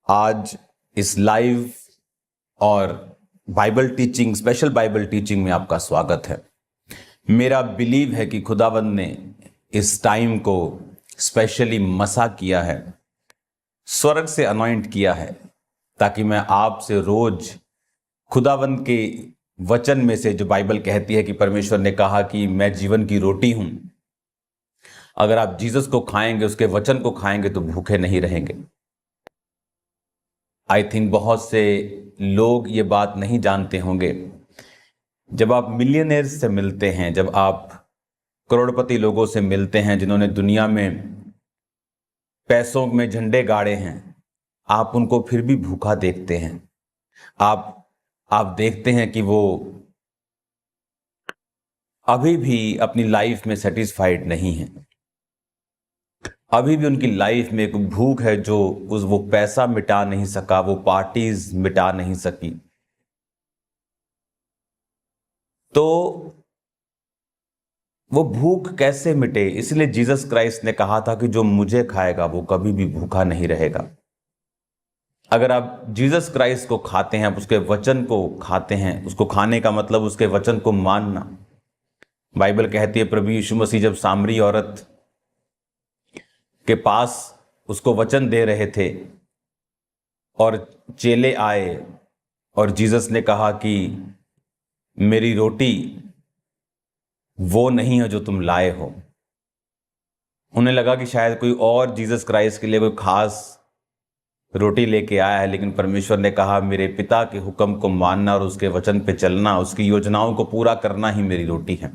आज इस लाइव और Bible teaching, special Bible teaching में आपका स्वागत है। मेरा बिलीव है कि खुदावंद ने इस टाइम को स्पेशली मसा किया है, स्वर्ग से अनॉइंट किया है, ताकि मैं आपसे रोज खुदावंद के वचन में से, जो बाइबल कहती है कि परमेश्वर ने कहा कि मैं जीवन की रोटी हूं, अगर आप जीसस को खाएंगे, उसके वचन को खाएंगे तो भूखे नहीं रहेंगे। आई थिंक बहुत से लोग ये बात नहीं जानते होंगे। जब आप मिलियनेयर्स से मिलते हैं, जब आप करोड़पति लोगों से मिलते हैं जिन्होंने दुनिया में पैसों में झंडे गाड़े हैं, आप उनको फिर भी भूखा देखते हैं। आप देखते हैं कि वो अभी भी अपनी लाइफ में सेटिस्फाइड नहीं है। अभी भी उनकी लाइफ में एक भूख है जो वो पैसा मिटा नहीं सका, वो पार्टीज मिटा नहीं सकी। तो वो भूख कैसे मिटे? इसलिए जीसस क्राइस्ट ने कहा था कि जो मुझे खाएगा वो कभी भी भूखा नहीं रहेगा। अगर आप जीसस क्राइस्ट को खाते हैं, आप उसके वचन को खाते हैं, उसको खाने का मतलब उसके वचन को मानना। बाइबल कहती है प्रभु यीशु मसीह जब सामरी औरत के पास उसको वचन दे रहे थे और चेले आए और जीसस ने कहा कि मेरी रोटी वो नहीं है जो तुम लाए हो। उन्हें लगा कि शायद कोई और जीसस क्राइस्ट के लिए कोई खास रोटी लेके आया है, लेकिन परमेश्वर ने कहा मेरे पिता के हुक्म को मानना और उसके वचन पे चलना, उसकी योजनाओं को पूरा करना ही मेरी रोटी है।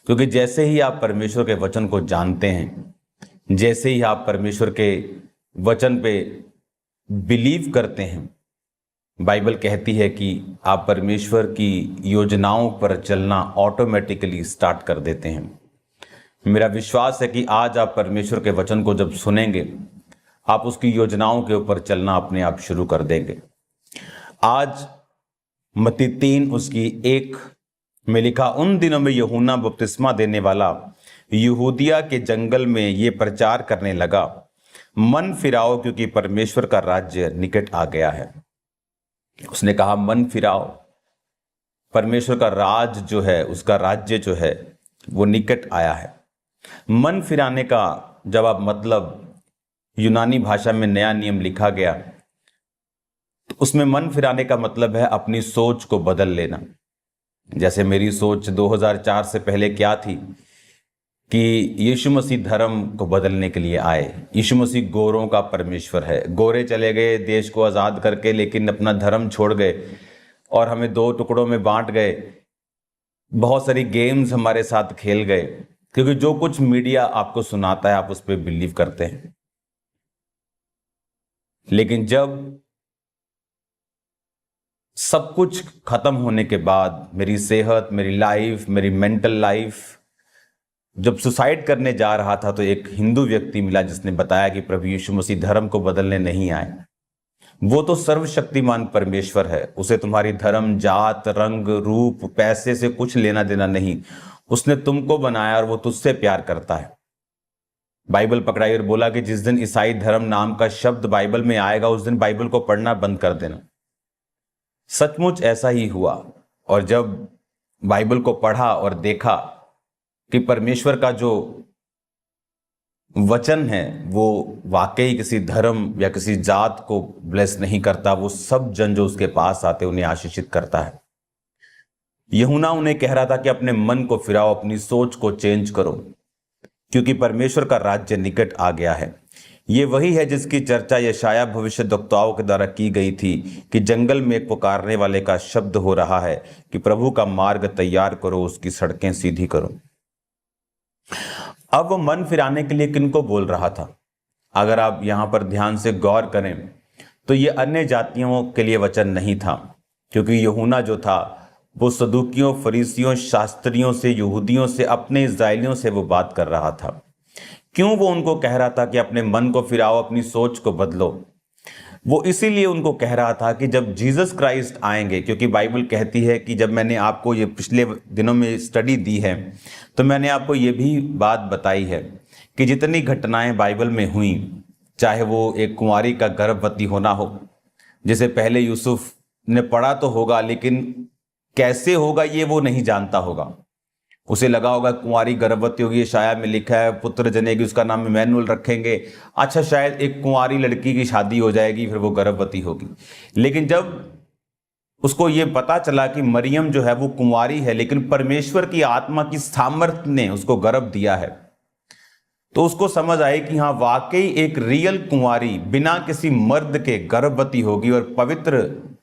क्योंकि जैसे ही आप परमेश्वर के वचन को जानते हैं, जैसे ही आप परमेश्वर के वचन पे बिलीव करते हैं, बाइबल कहती है कि आप परमेश्वर की योजनाओं पर चलना ऑटोमेटिकली स्टार्ट कर देते हैं। मेरा विश्वास है कि आज आप परमेश्वर के वचन को जब सुनेंगे, आप उसकी योजनाओं के ऊपर चलना अपने आप शुरू कर देंगे। आज मत्ती 3 उसकी 1 में लिखा, उन दिनों में यूहन्ना बपतिस्मा देने वाला यहूदिया के जंगल में ये प्रचार करने लगा, मन फिराओ क्योंकि परमेश्वर का राज्य निकट आ गया है। उसने कहा मन फिराओ, परमेश्वर का राज जो है, उसका राज्य जो है वो निकट आया है। मन फिराने का जब आप मतलब यूनानी भाषा में नया नियम लिखा गया, तो उसमें मन फिराने का मतलब है अपनी सोच को बदल लेना। जैसे मेरी सोच 2004 से पहले क्या थी कि यीशु मसीह धर्म को बदलने के लिए आए। यीशु मसीह गोरों का परमेश्वर है। गोरे चले गए देश को आज़ाद करके, लेकिन अपना धर्म छोड़ गए और हमें 2 टुकड़ों में बांट गए। बहुत सारी गेम्स हमारे साथ खेल गए, क्योंकि जो कुछ मीडिया आपको सुनाता है आप उस पर बिलीव करते हैं। लेकिन जब सब कुछ खत्म होने के बाद, मेरी सेहत, मेरी लाइफ, मेरी मेंटल लाइफ, जब सुसाइड करने जा रहा था, तो एक हिंदू व्यक्ति मिला जिसने बताया कि प्रभु यीशु मसीह धर्म को बदलने नहीं आए। वो तो सर्वशक्तिमान परमेश्वर है, उसे तुम्हारी धर्म, जात, रंग, रूप, पैसे से कुछ लेना देना नहीं। उसने तुमको बनाया और वो तुझसे प्यार करता है। बाइबल पकड़ाई और बोला कि जिस दिन ईसाई धर्म नाम का शब्द बाइबल में आएगा, उस दिन बाइबल को पढ़ना बंद कर देना। सचमुच ऐसा ही हुआ। और जब बाइबल को पढ़ा और देखा कि परमेश्वर का जो वचन है वो वाकई किसी धर्म या किसी जात को ब्लेस नहीं करता, वो सब जन जो उसके पास आते उन्हें आशीषित करता है। यूहन्ना उन्हें कह रहा था कि अपने मन को फिराओ, अपनी सोच को चेंज करो, क्योंकि परमेश्वर का राज्य निकट आ गया है। ये वही है जिसकी चर्चा यशाया भविष्यद्वक्ताओं के द्वारा की गई थी कि जंगल में एक पुकारने वाले का शब्द हो रहा है कि प्रभु का मार्ग तैयार करो, उसकी सड़कें सीधी करो। अब वो मन फिराने के लिए किनको बोल रहा था? अगर आप यहां पर ध्यान से गौर करें तो ये अन्य जातियों के लिए वचन नहीं था, क्योंकि यूहन्ना जो था वो सदूकियों, फरीसियों, शास्त्रियों से, यहूदियों से, अपने इस्राएलियों से वो बात कर रहा था। क्यों वो उनको कह रहा था कि अपने मन को फिराओ, अपनी सोच को बदलो? वो इसीलिए उनको कह रहा था कि जब जीसस क्राइस्ट आएंगे, क्योंकि बाइबल कहती है कि जब मैंने आपको ये पिछले दिनों में स्टडी दी है तो मैंने आपको ये भी बात बताई है कि जितनी घटनाएं बाइबल में हुई चाहे वो एक कुंवारी का गर्भवती होना हो, जिसे पहले यूसुफ ने पढ़ा तो होगा लेकिन कैसे होगा ये वो नहीं जानता होगा। उसे लगा होगा कुंवारी गर्भवती होगी, शाया में लिखा है पुत्र जनेगी, उसका नाम इमैनुअल रखेंगे। अच्छा, शायद एक कुंवारी लड़की की शादी हो जाएगी, फिर वो गर्भवती होगी। लेकिन जब उसको ये पता चला कि मरियम जो है वो कुंवारी है, लेकिन परमेश्वर की आत्मा की सामर्थ्य ने उसको गर्भ दिया है, तो उसको समझ आए कि हाँ, वाकई एक रियल कुंवारी बिना किसी मर्द के गर्भवती होगी और पवित्र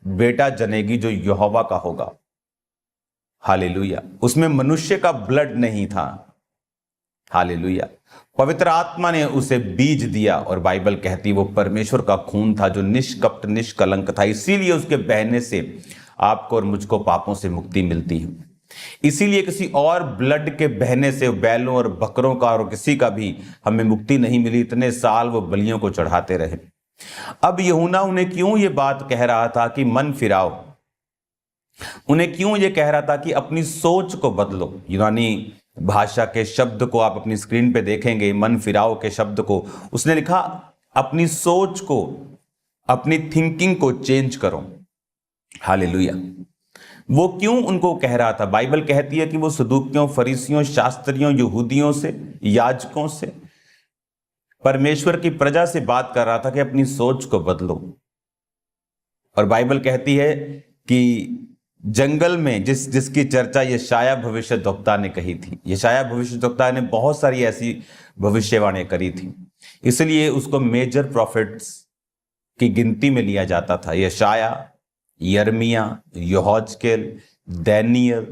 बेटा जनेगी जो यहोवा का होगा। हालेलुया। उसमें मनुष्य का ब्लड नहीं था। हालेलुया। पवित्र आत्मा ने उसे बीज दिया और बाइबल कहती वो परमेश्वर का खून था जो निष्कपट निष्कलंक था। इसीलिए उसके बहने से आपको और मुझको पापों से मुक्ति मिलती है। इसीलिए किसी और ब्लड के बहने से, बैलों और बकरों का और किसी का भी हमें मुक्ति नहीं मिली। इतने साल वो बलियों को चढ़ाते रहे। अब यूहन्ना उन्हें क्यों ये बात कह रहा था कि मन फिराओ, उन्हें क्यों ये कह रहा था कि अपनी सोच को बदलो। यूनानी भाषा के शब्द को आप अपनी स्क्रीन पे देखेंगे, मन फिराओ के शब्द को उसने लिखा अपनी सोच को, अपनी थिंकिंग को चेंज करो। हालेलुया। वो क्यों उनको कह रहा था? बाइबल कहती है कि वो सदूकियों, फरीसियों, शास्त्रियों, यहूदियों से, याजकों से, परमेश्वर की प्रजा से बात कर रहा था कि अपनी सोच को बदलो। और बाइबल कहती है कि जंगल में जिसकी चर्चा यशाया भविष्यद्वक्ता ने कही थी। यशाया भविष्यद्वक्ता ने बहुत सारी ऐसी भविष्यवाणी करी थी, इसलिए उसको मेजर प्रॉफिट्स की गिनती में लिया जाता था। यशाया, यर्मिया, यहोजकेल, दानियल,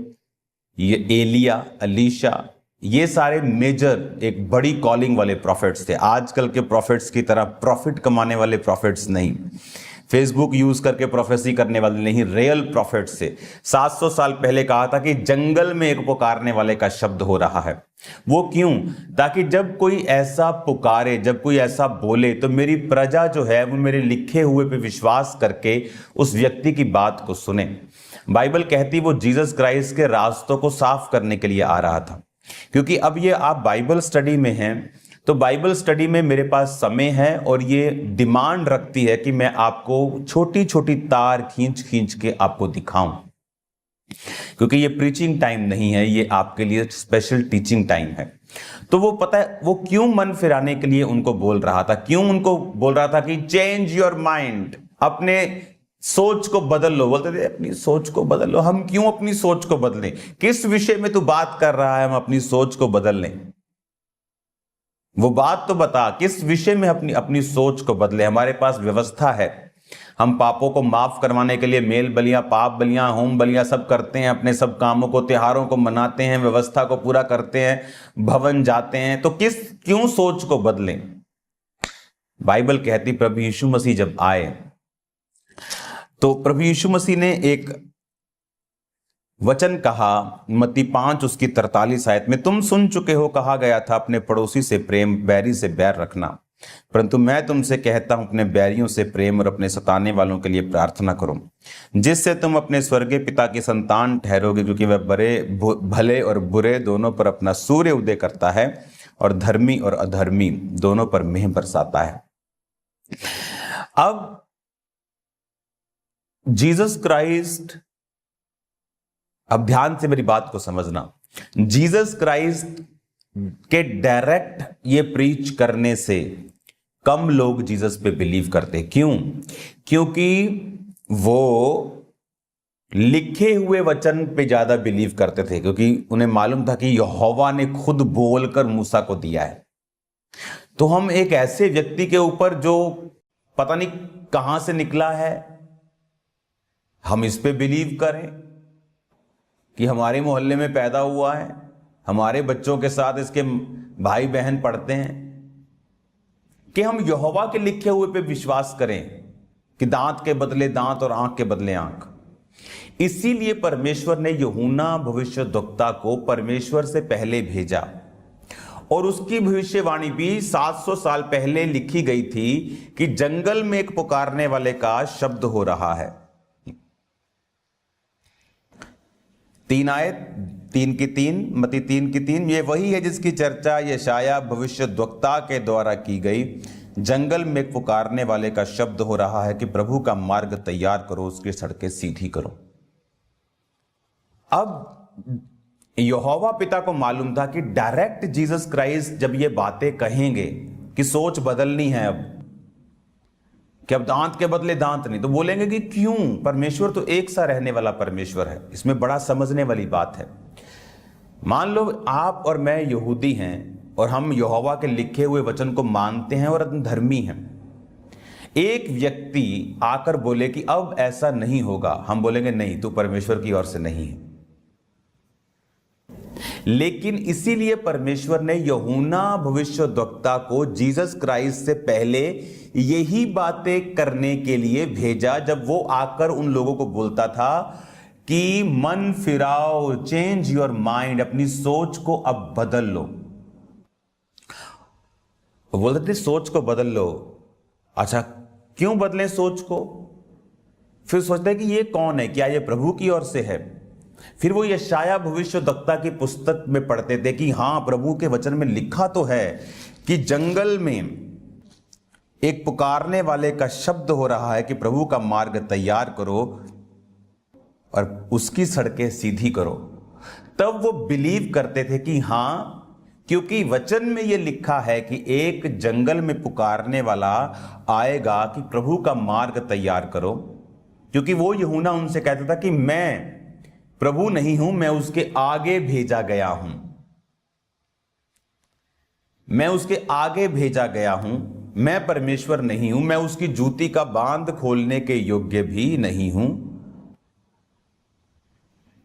ये एलिया, अलीशा, ये सारे मेजर एक बड़ी कॉलिंग वाले प्रॉफिट्स थे। आजकल के प्रॉफिट्स की तरह प्रॉफिट कमाने वाले प्रॉफिट्स नहीं, फेसबुक यूज करके प्रोफेसी करने वाले नहीं, रियल प्रॉफिट से। 700 साल पहले कहा था कि जंगल में एक पुकारने वाले का शब्द हो रहा है। वो क्यों? ताकि जब कोई ऐसा पुकारे, जब कोई ऐसा बोले, तो मेरी प्रजा जो है वो मेरे लिखे हुए पे विश्वास करके उस व्यक्ति की बात को सुने। बाइबल कहती वो जीसस क्राइस्ट के रास्तों को साफ करने के लिए आ रहा था। क्योंकि अब ये आप बाइबल स्टडी में हैं, तो बाइबल स्टडी में मेरे पास समय है और ये डिमांड रखती है कि मैं आपको छोटी छोटी तार खींच खींच के आपको दिखाऊं, क्योंकि ये प्रीचिंग टाइम नहीं है, ये आपके लिए स्पेशल टीचिंग टाइम है। तो वो पता है वो क्यों मन फिराने के लिए उनको बोल रहा था, क्यों उनको बोल रहा था कि चेंज योर माइंड, अपने सोच को बदल लो। बोलते थे अपनी सोच को बदल लो। हम क्यों अपनी सोच को बदलें? किस विषय में तू बात कर रहा है हम अपनी सोच को बदल लें? वो बात तो बता, किस विषय में अपनी सोच को बदले। हमारे पास व्यवस्था है, हम पापों को माफ करवाने के लिए मेल बलियां, पाप बलियां, होम बलियां सब करते हैं, अपने सब कामों को, त्योहारों को मनाते हैं, व्यवस्था को पूरा करते हैं, भवन जाते हैं। तो क्यों सोच को बदलें? बाइबल कहती प्रभु यीशु मसीह जब आए तो प्रभु यीशु मसीह ने एक वचन कहा, मत्ती 5 उसकी 43 आयत में, तुम सुन चुके हो कहा गया था अपने पड़ोसी से प्रेम, बैरी से बैर रखना, परंतु मैं तुमसे कहता हूं अपने बैरियों से प्रेम और अपने सताने वालों के लिए प्रार्थना करो, जिससे तुम अपने स्वर्गीय पिता की संतान ठहरोगे, क्योंकि वह भले और बुरे दोनों पर अपना सूर्य उदय करता है और धर्मी और अधर्मी दोनों पर मेह बरसाता है। अब जीसस क्राइस्ट, अब ध्यान से मेरी बात को समझना, जीसस क्राइस्ट के डायरेक्ट ये प्रीच करने से कम लोग जीसस पे बिलीव करते। क्यों? क्योंकि वो लिखे हुए वचन पे ज्यादा बिलीव करते थे, क्योंकि उन्हें मालूम था कि यहोवा ने खुद बोलकर मूसा को दिया है। तो हम एक ऐसे व्यक्ति के ऊपर जो पता नहीं कहां से निकला है, हम इस पे बिलीव करें कि हमारे मोहल्ले में पैदा हुआ है, हमारे बच्चों के साथ इसके भाई बहन पढ़ते हैं, कि हम यहोवा के लिखे हुए पे विश्वास करें कि दांत के बदले दांत और आंख के बदले आंख। इसीलिए परमेश्वर ने यूहन्ना भविष्यद्वक्ता को परमेश्वर से पहले भेजा और उसकी भविष्यवाणी भी 700 साल पहले लिखी गई थी कि जंगल में एक पुकारने वाले का शब्द हो रहा है। 3 आयत 3 की 3, मत्ती 3 की 3, ये वही है जिसकी चर्चा यशाया भविष्यद्वक्ता के द्वारा की गई, जंगल में एक पुकारने वाले का शब्द हो रहा है कि प्रभु का मार्ग तैयार करो, उसकी सड़कें सीधी करो। अब यहोवा पिता को मालूम था कि डायरेक्ट जीसस क्राइस्ट जब ये बातें कहेंगे कि सोच बदलनी है, अब कि अब दांत के बदले दांत नहीं, तो बोलेंगे कि क्यों? परमेश्वर तो एक सा रहने वाला परमेश्वर है। इसमें बड़ा समझने वाली बात है। मान लो आप और मैं यहूदी हैं और हम यहोवा के लिखे हुए वचन को मानते हैं और धर्मी हैं। एक व्यक्ति आकर बोले कि अब ऐसा नहीं होगा, हम बोलेंगे नहीं, तू परमेश्वर की ओर से नहीं है। लेकिन इसीलिए परमेश्वर ने यूहन्ना भविष्यद्वक्ता को जीसस क्राइस्ट से पहले यही बातें करने के लिए भेजा, जब वो आकर उन लोगों को बोलता था कि मन फिराओ, चेंज योर माइंड, अपनी सोच को अब बदल लो। वो बोलते थे सोच को बदल लो। अच्छा, क्यों बदलें सोच को? फिर सोचते हैं कि ये कौन है, क्या ये प्रभु की ओर से है? फिर वो यशाया भविष्यद्वक्ता की पुस्तक में पढ़ते थे कि हां, प्रभु के वचन में लिखा तो है कि जंगल में एक पुकारने वाले का शब्द हो रहा है कि प्रभु का मार्ग तैयार करो और उसकी सड़कें सीधी करो। तब वो बिलीव करते थे कि हां, क्योंकि वचन में ये लिखा है कि एक जंगल में पुकारने वाला आएगा कि प्रभु का मार्ग तैयार करो। क्योंकि वो यूहन्ना उनसे कहता था कि मैं प्रभु नहीं हूं, मैं उसके आगे भेजा गया हूं, मैं उसके आगे भेजा गया हूं, मैं परमेश्वर नहीं हूं, मैं उसकी जूती का बांध खोलने के योग्य भी नहीं हूं,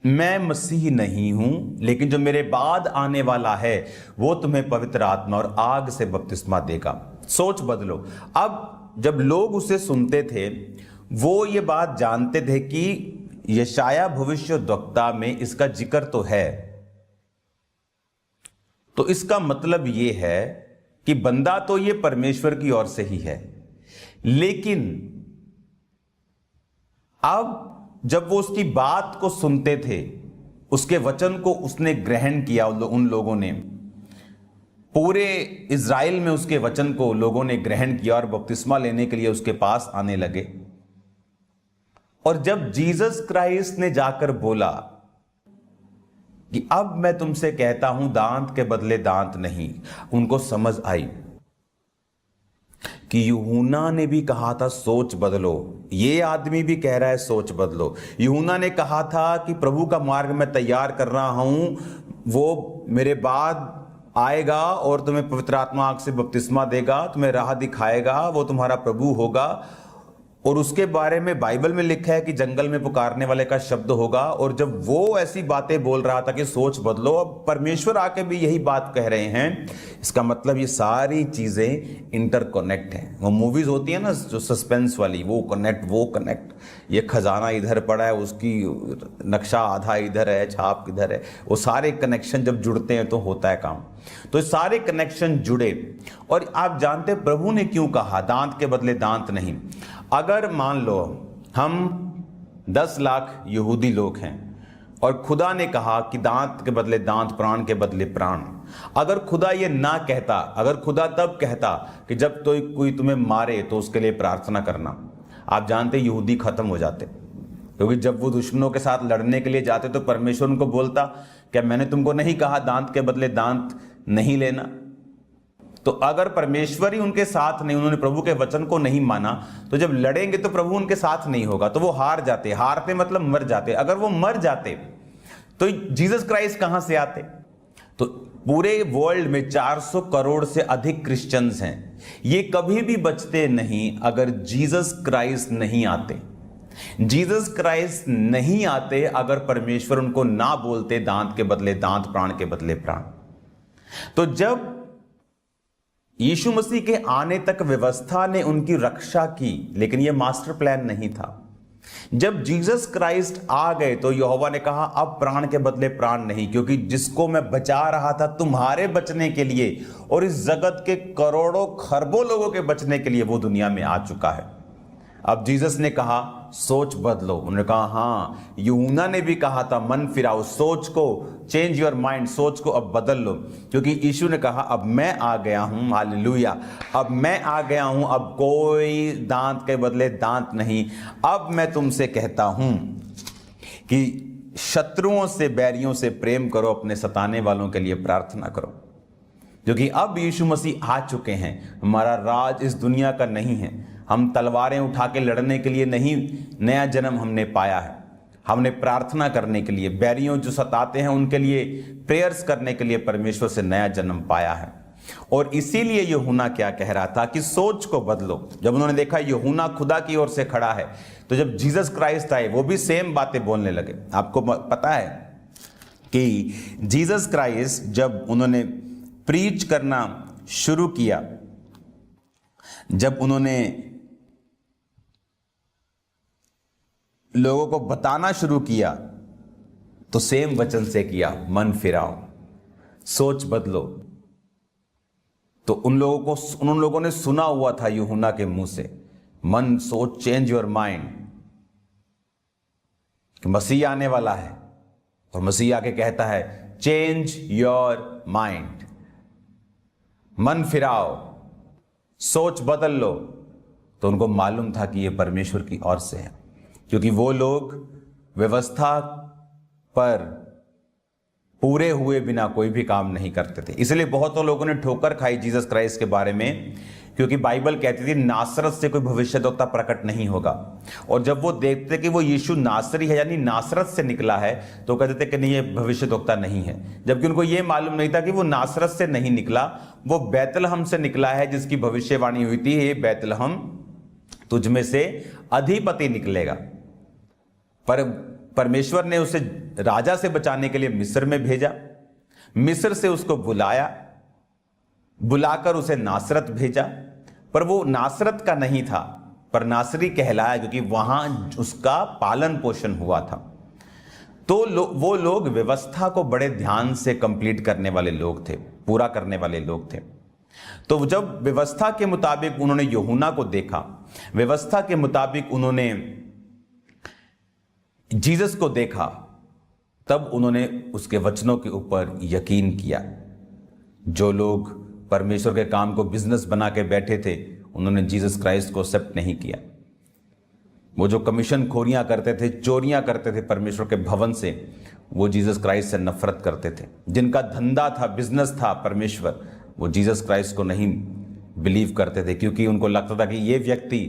मैं मसीह नहीं हूं, लेकिन जो मेरे बाद आने वाला है वो तुम्हें पवित्र आत्मा और आग से बपतिस्मा देगा। सोच बदलो। अब जब लोग उसे सुनते थे, वो ये बात जानते थे कि यशाया भविष्यद्वक्ता में इसका जिक्र तो है, तो इसका मतलब ये है कि बंदा तो ये परमेश्वर की ओर से ही है। लेकिन अब जब वो उसकी बात को सुनते थे, उसके वचन को उसने ग्रहण किया, उन लोगों ने, पूरे इज़राइल में उसके वचन को लोगों ने ग्रहण किया और बपतिस्मा लेने के लिए उसके पास आने लगे। और जब जीसस क्राइस्ट ने जाकर बोला कि अब मैं तुमसे कहता हूं दांत के बदले दांत नहीं, उनको समझ आई कि यूहन्ना ने भी कहा था सोच बदलो, ये आदमी भी कह रहा है सोच बदलो। यूहन्ना ने कहा था कि प्रभु का मार्ग मैं तैयार कर रहा हूं, वो मेरे बाद आएगा और तुम्हें पवित्र आत्मा आग से बपतिस्मा देगा, तुम्हें राह दिखाएगा, वो तुम्हारा प्रभु होगा। और उसके बारे में बाइबल में लिखा है कि जंगल में पुकारने वाले का शब्द होगा। और जब वो ऐसी बातें बोल रहा था कि सोच बदलो, अब परमेश्वर आके भी यही बात कह रहे हैं। इसका मतलब ये सारी चीजें इंटरकनेक्ट हैं। वो मूवीज होती है ना जो सस्पेंस वाली, वो कनेक्ट, ये खजाना इधर पड़ा है, उसकी नक्शा आधा इधर है, छाप किधर है, वो सारे कनेक्शन जब जुड़ते हैं तो होता है काम। तो सारे कनेक्शन जुड़े। और आप जानते प्रभु ने क्यों कहा दांत के बदले दांत नहीं? अगर मान लो हम 10 लाख यहूदी लोग हैं और खुदा ने कहा कि दांत के बदले दांत, प्राण के बदले प्राण, अगर खुदा ये ना कहता, अगर खुदा तब कहता कि जब तो कोई तुम्हें मारे तो उसके लिए प्रार्थना करना, आप जानते यहूदी खत्म हो जाते। क्योंकि जब वो दुश्मनों के साथ लड़ने के लिए जाते तो परमेश्वर उनको बोलता, क्या मैंने तुमको नहीं कहा दांत के बदले दांत नहीं लेना? तो अगर परमेश्वर ही उनके साथ नहीं, उन्होंने प्रभु के वचन को नहीं माना, तो जब लड़ेंगे तो प्रभु उनके साथ नहीं होगा, तो वो हार जाते। हारते मतलब मर जाते। अगर वो मर जाते तो जीसस क्राइस्ट कहां से आते? तो पूरे वर्ल्ड में 400 करोड़ से अधिक क्रिश्चियंस हैं, ये कभी भी बचते नहीं अगर जीसस क्राइस्ट नहीं आते। जीसस क्राइस्ट नहीं आते अगर परमेश्वर उनको ना बोलते दांत के बदले दांत, प्राण के बदले प्राण। तो जब यीशु मसीह के आने तक व्यवस्था ने उनकी रक्षा की, लेकिन यह मास्टर प्लान नहीं था। जब जीसस क्राइस्ट आ गए तो यहोवा ने कहा अब प्राण के बदले प्राण नहीं, क्योंकि जिसको मैं बचा रहा था तुम्हारे बचने के लिए और इस जगत के करोड़ों खरबों लोगों के बचने के लिए, वो दुनिया में आ चुका है। अब जीसस ने कहा सोच बदलो। उन्होंने कहा हाँ, यूहन्ना ने भी कहा था मन फिराओ, सोच को, चेंज योर माइंड, सोच को अब बदल लो, क्योंकि यीशु ने कहा अब मैं आ गया हूं, हालेलुया, अब मैं आ गया हूं, अब कोई दांत के बदले दांत नहीं। अब मैं तुमसे कहता हूं कि शत्रुओं से, बैरियों से प्रेम करो, अपने सताने वालों के लिए प्रार्थना करो, क्योंकि अब यीशु मसीह आ चुके हैं। हमारा राज इस दुनिया का नहीं है। हम तलवारें उठा के लड़ने के लिए नहीं नया जन्म हमने पाया है, हमने प्रार्थना करने के लिए, बैरियों जो सताते हैं उनके लिए प्रेयर्स करने के लिए परमेश्वर से नया जन्म पाया है। और इसीलिए यूहन्ना क्या कह रहा था कि सोच को बदलो। जब उन्होंने देखा यूहन्ना खुदा की ओर से खड़ा है, तो जब जीसस क्राइस्ट आए वो भी सेम बातें बोलने लगे। आपको पता है कि जीसस क्राइस्ट जब उन्होंने प्रीच करना शुरू किया, जब उन्होंने लोगों को बताना शुरू किया, तो सेम वचन से किया, मन फिराओ, सोच बदलो। तो उन लोगों ने सुना हुआ था यूहन्ना के मुंह से, मन, सोच, चेंज योर माइंड, कि मसीह आने वाला है। और मसीह आके कहता है चेंज योर माइंड, मन फिराओ, सोच बदल लो। तो उनको मालूम था कि यह परमेश्वर की ओर से है, क्योंकि वो लोग व्यवस्था पर पूरे हुए बिना कोई भी काम नहीं करते थे। इसलिए बहुतों लोगों ने ठोकर खाई जीसस क्राइस्ट के बारे में, क्योंकि बाइबल कहती थी नासरत से कोई भविष्यद्वक्ता प्रकट नहीं होगा। और जब वो देखते कि वो यीशु नासरी है, यानी नासरत से निकला है, तो कहते थे कि नहीं, ये भविष्यद्वक्ता नहीं है। जबकि उनको ये मालूम नहीं था कि वो नासरत से नहीं निकला, वो बैतलहम से निकला है, जिसकी भविष्यवाणी हुई थी, ये बैतलहम तुझ में से अधिपति निकलेगा। पर परमेश्वर ने उसे राजा से बचाने के लिए मिस्र में भेजा, मिस्र से उसको बुलाकर उसे नासरत भेजा। पर वो नासरत का नहीं था, पर नासरी कहलाया, क्योंकि वहां उसका पालन पोषण हुआ था। तो वो लोग व्यवस्था को बड़े ध्यान से कंप्लीट करने वाले लोग थे, पूरा करने वाले लोग थे। तो जब व्यवस्था के मुताबिक उन्होंने यूहन्ना को देखा, व्यवस्था के मुताबिक उन्होंने जीसस को देखा, तब उन्होंने उसके वचनों के ऊपर यकीन किया। जो लोग परमेश्वर के काम को बिजनेस बना के बैठे थे, उन्होंने जीसस क्राइस्ट को एक्सेप्ट नहीं किया। वो जो कमीशन खोरियां करते थे, चोरियां करते थे परमेश्वर के भवन से, वो जीसस क्राइस्ट से नफरत करते थे। जिनका धंधा था, बिजनेस था परमेश्वर, वो जीसस क्राइस्ट को नहीं बिलीव करते थे, क्योंकि उनको लगता था कि ये व्यक्ति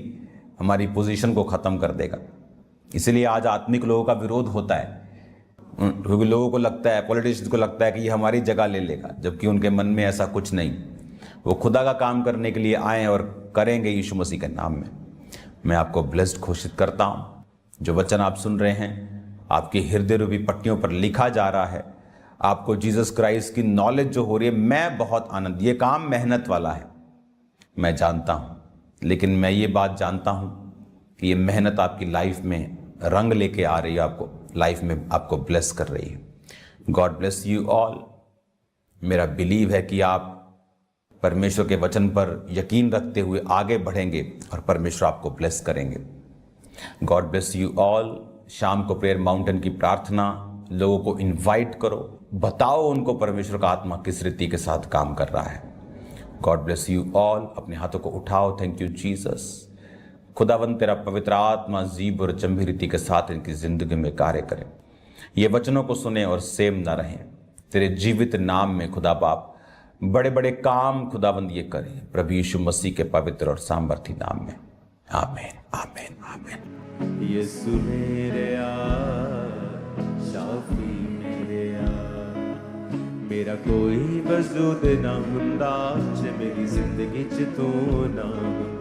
हमारी पोजीशन को ख़त्म कर देगा। इसलिए आज आत्मिक लोगों का विरोध होता है, क्योंकि लोगों को लगता है, पॉलिटिशियंस को लगता है कि ये हमारी जगह ले लेगा, जबकि उनके मन में ऐसा कुछ नहीं। वो खुदा का काम करने के लिए आए और करेंगे यीशु मसीह के नाम में। मैं आपको ब्लेस्ड घोषित करता हूँ। जो वचन आप सुन रहे हैं, आपकी हृदय रूपी पट्टियों पर लिखा जा रहा है। आपको जीसस क्राइस्ट की नॉलेज जो हो रही है, मैं बहुत आनंद, ये काम मेहनत वाला है, मैं जानता हूँ, लेकिन मैं ये बात जानता हूँ कि ये मेहनत आपकी लाइफ में रंग लेके आ रही है, आपको लाइफ में आपको ब्लेस कर रही है। God bless you all. मेरा बिलीव है कि आप परमेश्वर के वचन पर यकीन रखते हुए आगे बढ़ेंगे और परमेश्वर आपको ब्लेस करेंगे। God bless you all. शाम को प्रेयर माउंटेन की प्रार्थना, लोगों को इनवाइट करो, बताओ उनको परमेश्वर का आत्मा किस रीति के साथ काम कर रहा है। God bless you all. अपने हाथों को उठाओ। Thank you Jesus. खुदावंद तेरा पवित्र आत्मा जीभ और चंबी रीति के साथ इनकी जिंदगी में कार्य करे। ये वचनों को सुने और सेम ना रहें। तेरे जीवित नाम में खुदा बाप बड़े बड़े काम खुदावंद ये करे, प्रभु यीशु मसीह के पवित्र और सामर्थी नाम में। आमीन, आमीन, आमीन। यीशु मेरे शाफी मेरे मेरा कोई वजूद ना हुंदा जे मेरी जिंदगी च तू ना हुंदा।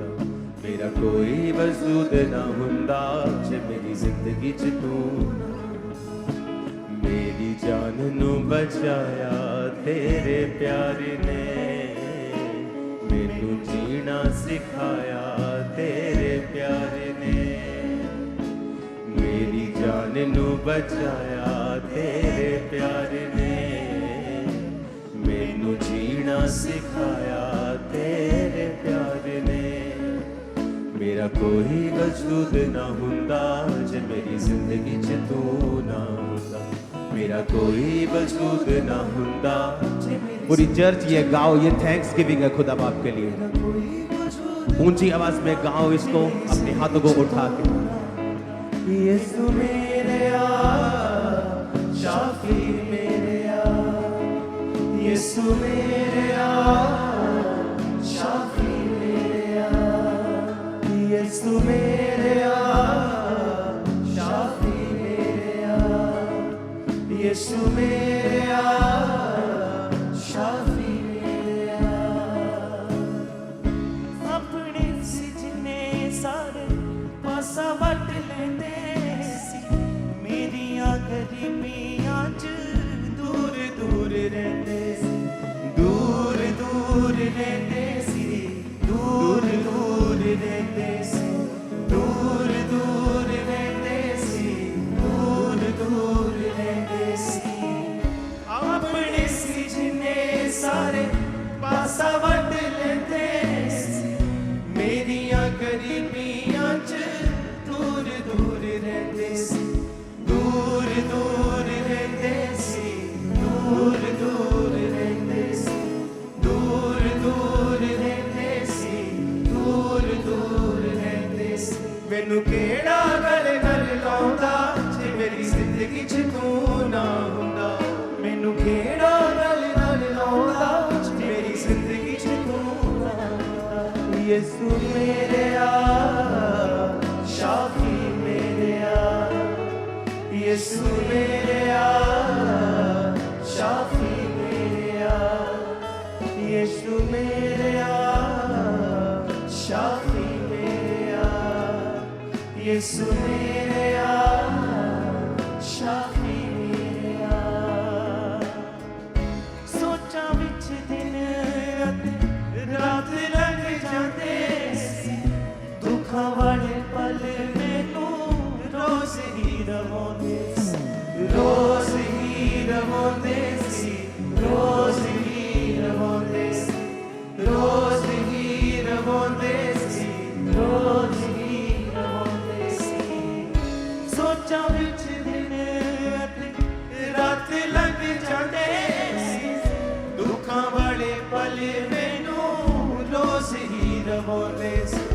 मेरा कोई वजूद ना हुंदा जे मेरी जिंदगी च तू। मेरी जान नू बचाया तेरे प्यार ने, मैनू जीना सिखाया तेरे प्यार ने। मेरी जान नू बचाया तेरे प्यार ने, मैनू जीना सिखाया तेरे प्यार ने। मेरा कोई वजूद ना हुंदा जे मेरी जिंदगी च तू ना हुंदा मेरा कोई वजूद ना हुंदा जे मेरी पूरी चर्च ये गाओ, ये थैंक्स गिविंग है खुदा बाप के लिए। ऊंची आवाज में गाओ इसको अपने हाथों को उठा के। यीशु मेरे शाफी मेरे यीशु मेरे शाफी मेरे यीशु मेरे शाफी मेरे यीशु मेरे शाफी मेरे अपने सिजने सारे पासा वट लेंदे सी मेरिया गरीबियां च दूर दूर रहंदे सी दूर दूर रहंदे सी दूर दूर रहंदे सी दूर दूर रहंदे सी दूर दूर रहंदे सी अपने सिजने सारे पासा वट लेंदे सी मेरिया गरीबियां च दूर दूर रहंदे सी दूर दूर रहंदे सी दूर दूर रहंदे सी दूर दूर रहंदे सी दूर दूर रहंदे सी मैनू केड़ा गल गल लाउंदा जे मेरी जिंदगी च तू ना हुंदा मैनू केड़ा गल गल लाउंदा जे मेरी जिंदगी च तू ना हुंदा यीशु मेरे शाफी मेरे यीशु मेरे शाफी मेरे यीशु मेरे शाफी मेरे यीशु मेरे शाफी मेरे सोचा विच दिन रात लंघ जाते सी दुखां वाले पल मैनू रोज ही रवांदे सी रोज ही रवांदे सी रोज ही रवांदे सी रोज ही रवांदे सी रोज ही रवांदे सी सोचा विच दिन रात लंघ जाते सी दुखां वाले पल मैनू रोज ही रवांदे सी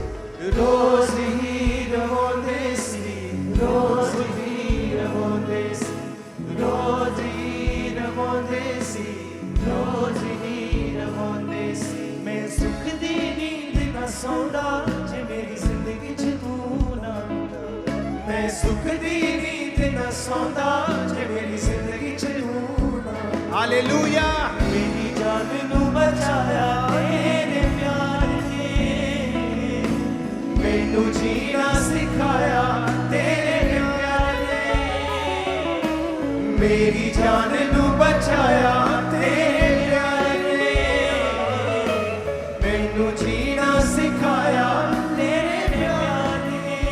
रोज ही रवांदे सी रोज ही रवांदे सी रोज ही रवांदे सी रोज ही रवांदे सी मैं सुख दी नींद ना सौंदा जे मेरी जिंदगी च तू ना हुंदा मैं सुख दी नींद ना सौंदा जे मेरी जिंदगी च तू ना हालेलुया। मेरी जान नू बचाया तेरे प्यार ने मैनू जीना सिखाया तेरे प्यार ने मेरी जान नू बचाया तेरे प्यार ने मैनू जीना सिखाया तेरे प्यार ने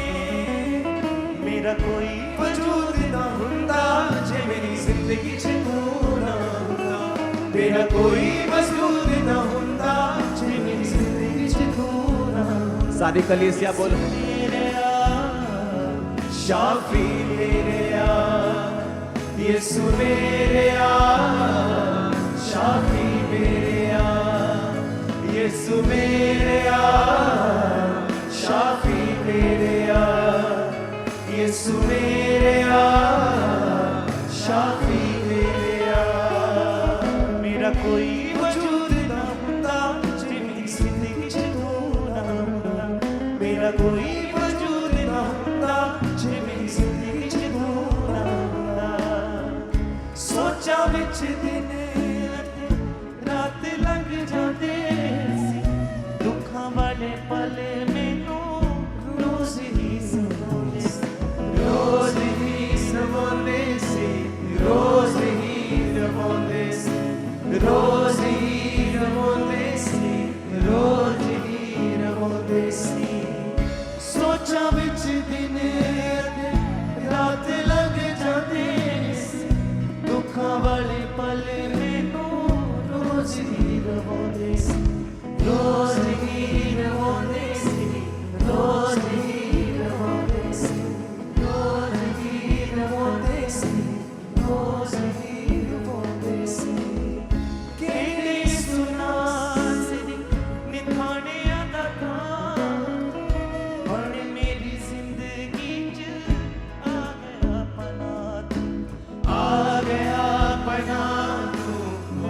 मेरा कोई वजूद ना हुंदा जे मेरी जिंदगी च तू ना हुंदा मेरा कोई वजूद ना हुंदा जे मेरी जिंदगी च तू ना हुंदा सारी कलीसिया बोलो मेरे शाफी मेरे यीशु मेरे शाफी मेरे यीशु मेरे शाफी मेरे यीशु मेरे शाफी मेरे मेरा कोई वजूद ना हुंदा जे मेरी जिंदगी च तू ना हुंदा मेरा कोई वजूद ना हुंदा जे मेरी जिंदगी च तू ना हुंदा सोचा विच दिन रात लंघ जाते सी दुखां वाले पल मैनू रोज ही सतांदे सी रोज ही सतांदे सी रोज ही रवांदे सी रोज ही रवांदे सी रोज ही रवांदे सी सोचा विच दिन रात लंघ जाते सी दुखां वाले पल मैनू रोज ही रवांदे सी रोज ही रवांदे सी रोज